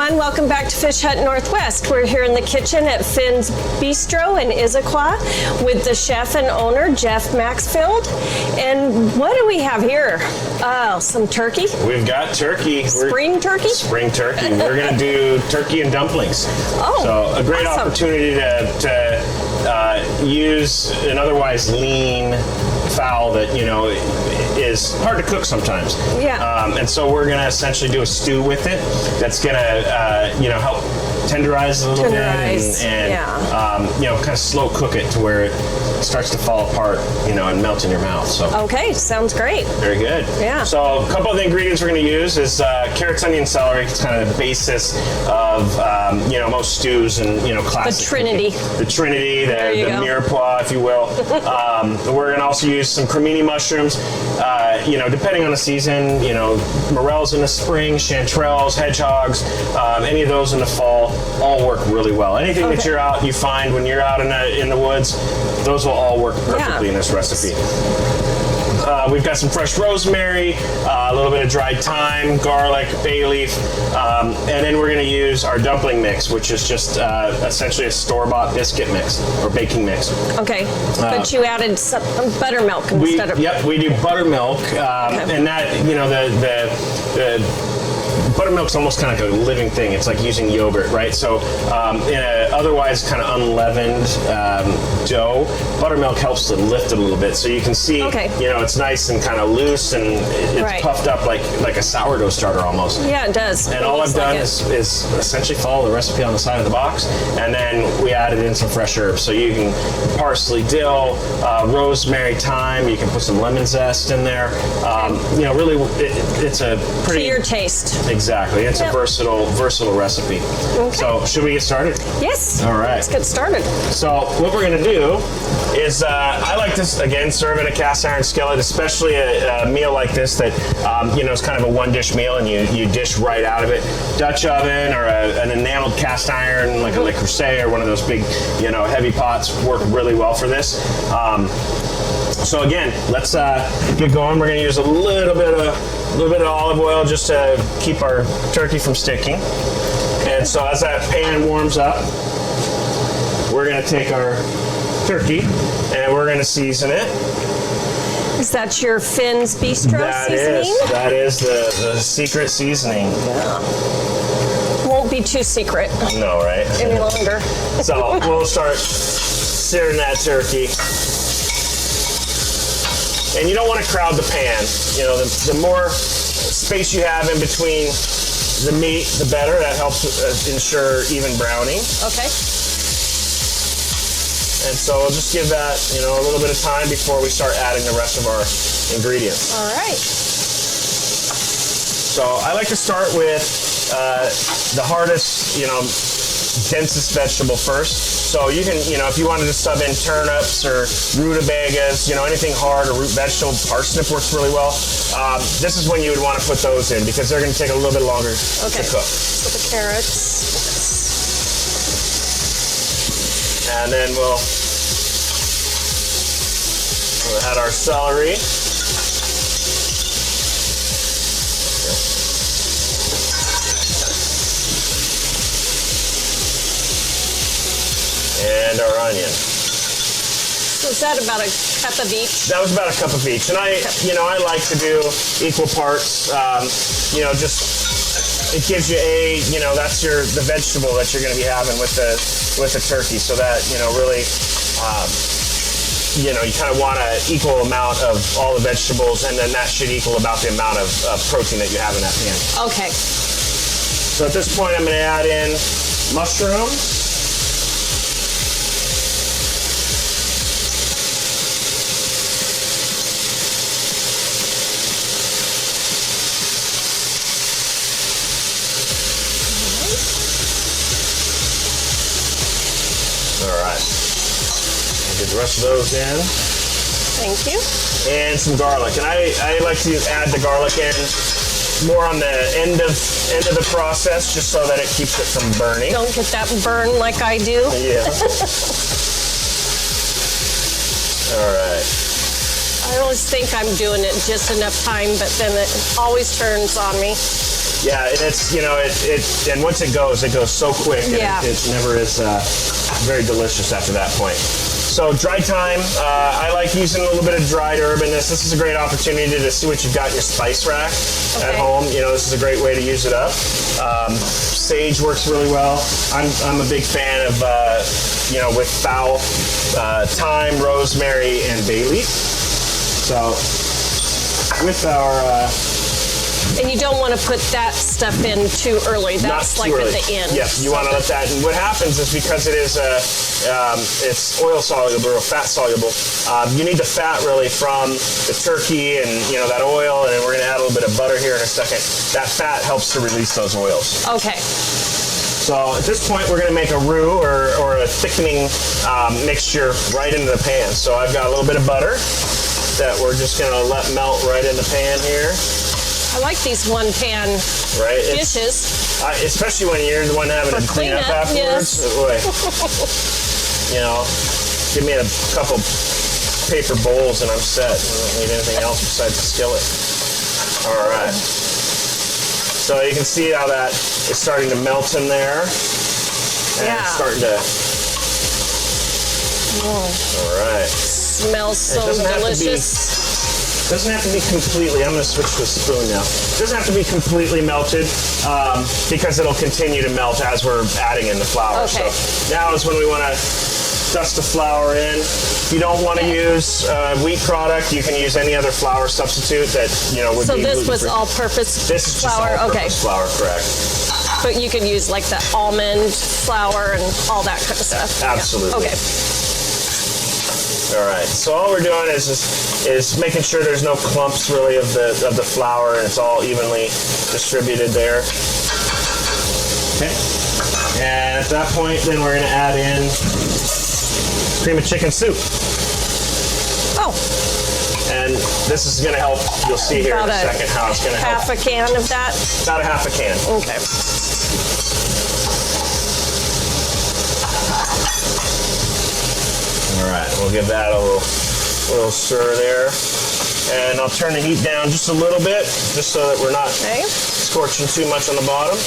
everyone. Welcome back to Fish Hut Northwest. We're here in the kitchen at Finn's Bistro in Issaquah with the chef and owner, Jeff Maxfield. And what do we have here? Some turkey? We've got turkey. Spring turkey? Spring turkey. We're going to do turkey and dumplings. Oh, so a great awesome. opportunity to use an otherwise lean fowl that, is hard to cook sometimes. Yeah. And so we're going to essentially do a stew with it that's going to, help tenderize a little bit and kind of slow cook it to where it starts to fall apart, and melt in your mouth. So okay, sounds great. Very good. Yeah. So a couple of the ingredients we're going to use is carrots, onion, celery. It's kind of the basis of most stews and classic. The Trinity. The Trinity, the mirepoix, if you will. We're going to also use some cremini mushrooms. Depending on the season, morels in the spring, chanterelles, hedgehogs, any of those in the fall, all work really well. Anything that you find when you're out in the woods, those will all work perfectly in this recipe. We've got some fresh rosemary, a little bit of dried thyme, garlic, bay leaf, and then we're going to use our dumpling mix, which is just essentially a store-bought biscuit mix or baking mix. Okay, but you added some buttermilk instead of... Yep, we do buttermilk, and that, the buttermilk's almost kind of like a living thing. It's like using yogurt, right? So in a otherwise kind of unleavened dough, buttermilk helps to lift it a little bit. So you can see, it's nice and kind of loose and it's puffed up like a sourdough starter almost. Yeah, it does. And all I've done is essentially follow the recipe on the side of the box, and then we added in some fresh herbs. So you can parsley, dill, rosemary, thyme. You can put some lemon zest in there. Really, it's a pretty... To your taste. Exactly. It's a versatile recipe. Okay. So, should we get started? Yes. All right. Let's get started. So, what we're going to do is, I like to, again, serve in a cast iron skillet, especially a meal like this that, is kind of a one-dish meal and you dish right out of it. Dutch oven or an enameled cast iron, like a Le Creuset or one of those big, heavy pots work really well for this. So again, let's get going. We're going to use a little bit of olive oil just to keep our turkey from sticking. And so as that pan warms up, we're going to take our turkey and we're going to season it. Is that your Finn's Bistro seasoning? That is the secret seasoning. Yeah. Won't be too secret. No, right? Any longer. So we'll start searing that turkey. And you don't want to crowd the pan. The more space you have in between the meat, the better. That helps ensure even browning. Okay. And so we'll just give that, a little bit of time before we start adding the rest of our ingredients. All right. So I like to start with the hardest, densest vegetable first. So you can, if you wanted to sub in turnips or rutabagas, anything hard or root vegetable, parsnip works really well. This is when you would want to put those in because they're going to take a little bit longer to cook. So the carrots. And then we'll add our celery. And our onion. So is that about a cup of each? That was about a cup of each. And I like to do equal parts. It gives you that's the vegetable that you're going to be having with the turkey. So that, really, you kind of want an equal amount of all the vegetables, and then that should equal about the amount of protein that you have in that pan. Okay. So at this point, I'm going to add in mushrooms. Get the rest of those in. Thank you. And some garlic. And I like to add the garlic in more on the end of the process, just so that it keeps it from burning. Don't get that burn like I do. Yeah. All right. I always think I'm doing it just enough time, but then it always turns on me. Yeah, and it's, and once it goes so quick. And Yeah. it never is very delicious after that point. So dried thyme, I like using a little bit of dried herb in this. This is a great opportunity to see what you've got in your spice rack at home. This is a great way to use it up. Sage works really well. I'm a big fan of, with fowl, thyme, rosemary, and bay leaf. So with our... And you don't want to put that stuff in too early. That's like early. At the end. Yes, you want to let that. And what happens is because it is it's oil soluble or fat soluble. You need the fat really from the turkey and that oil, and we're going to add a little bit of butter here in a second. That fat helps to release those oils. Okay. So at this point, we're going to make a roux or a thickening mixture right into the pan. So I've got a little bit of butter that we're just going to let melt right in the pan here. I like these one-pan dishes. Especially when you're the one having to clean up afterwards. Yes. Boy, give me a couple paper bowls and I'm set. I don't need anything else besides the skillet. All right. So you can see how that is starting to melt in there. And it's starting to... All right. Smells so delicious. Doesn't have to be completely, I'm going to switch to a spoon now. Doesn't have to be completely melted because it'll continue to melt as we're adding in the flour. Okay. So now is when we want to dust the flour in. If you don't want to use wheat product, you can use any other flour substitute that would be. So this was all-purpose flour? This is just all-purpose flour, correct. But you can use like the almond flour and all that kind of stuff? Absolutely. Yeah. Okay. All right, so all we're doing is making sure there's no clumps really of the flour and it's all evenly distributed there. Okay, and at that point then we're going to add in cream of chicken soup. Oh. And this is going to help, you'll see here in a second how it's going to help. Half a can of that? About a half a can. Okay. All right, we'll give that a little stir there. And I'll turn the heat down just a little bit, just so that we're not scorching too much on the bottom.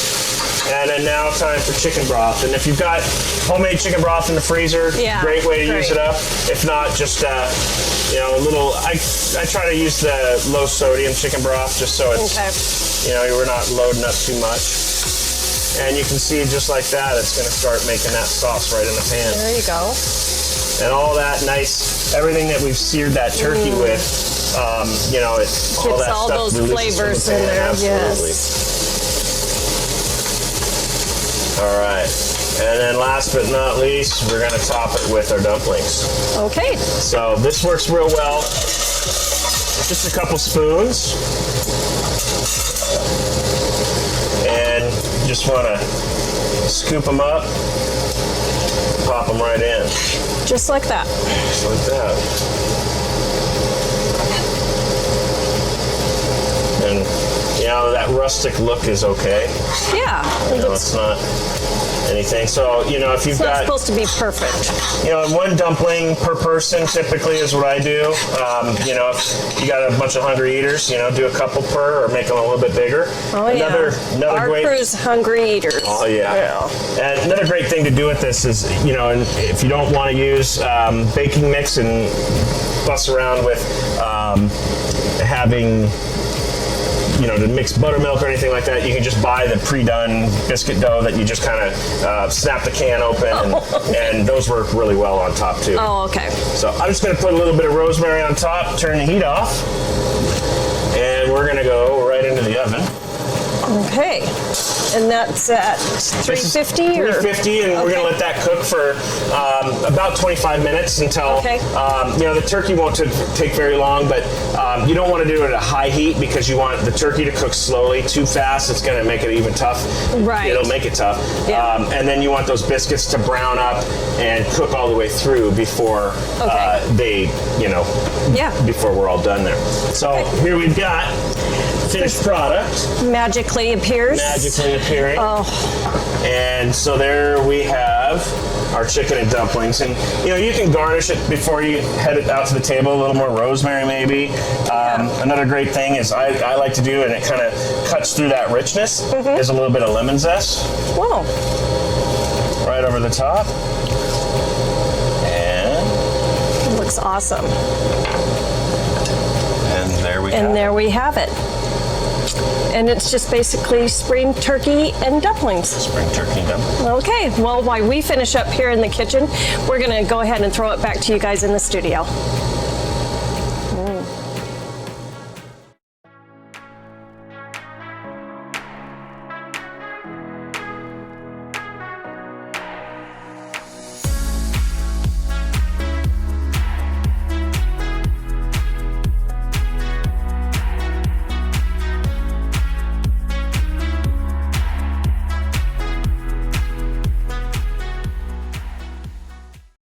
And then now time for chicken broth. And if you've got homemade chicken broth in the freezer, great way to use it up. If not, just a little. I try to use the low sodium chicken broth just so it's we're not loading up too much. And you can see just like that, it's going to start making that sauce right in the pan. There you go. And all that nice, everything that we've seared that turkey with, all that all stuff those flavors from the pan. in there. Absolutely. Yes. All right. And then last but not least, we're going to top it with our dumplings. Okay. So this works real well. Just a couple spoons. And just want to scoop them up, pop them right in. Just like that. Just like that. And, that rustic look is okay. Yeah. It's not anything. So, if you've it's not supposed to be perfect. One dumpling per person typically is what I do. If you got a bunch of hungry eaters, do a couple per or make them a little bit bigger. Oh, another Our great crew's hungry eaters. Oh, yeah. And another great thing to do with this is, and if you don't want to use baking mix and fuss around with having to mix buttermilk or anything like that, you can just buy the pre-done biscuit dough that you just kind of snap the can open, and those work really well on top too. Oh, okay. So I'm just going to put a little bit of rosemary on top, turn the heat off, and we're going to go right into the oven. Okay. And that's at 350? 350, and we're going to let that cook for about 25 minutes until, the turkey won't take very long, but you don't want to do it at a high heat because you want the turkey to cook slowly. Too fast, it's going to make it even tough. Right. It'll make it tough. Yeah. And then you want those biscuits to brown up and cook all the way through before before we're all done there. So here we've got finished product. Magically appears. Magically appearing. Oh. And so there we have our chicken and dumplings. And you can garnish it before you head it out to the table, a little more rosemary maybe. Another great thing is I like to do, and it kind of cuts through that richness, is a little bit of lemon zest. Whoa. Right over the top. And It looks awesome. And there we And there we have it. And it's just basically spring turkey and dumplings. Spring turkey and dumplings. Okay, well, while we finish up here in the kitchen, we're going to go ahead and throw it back to you guys in the studio.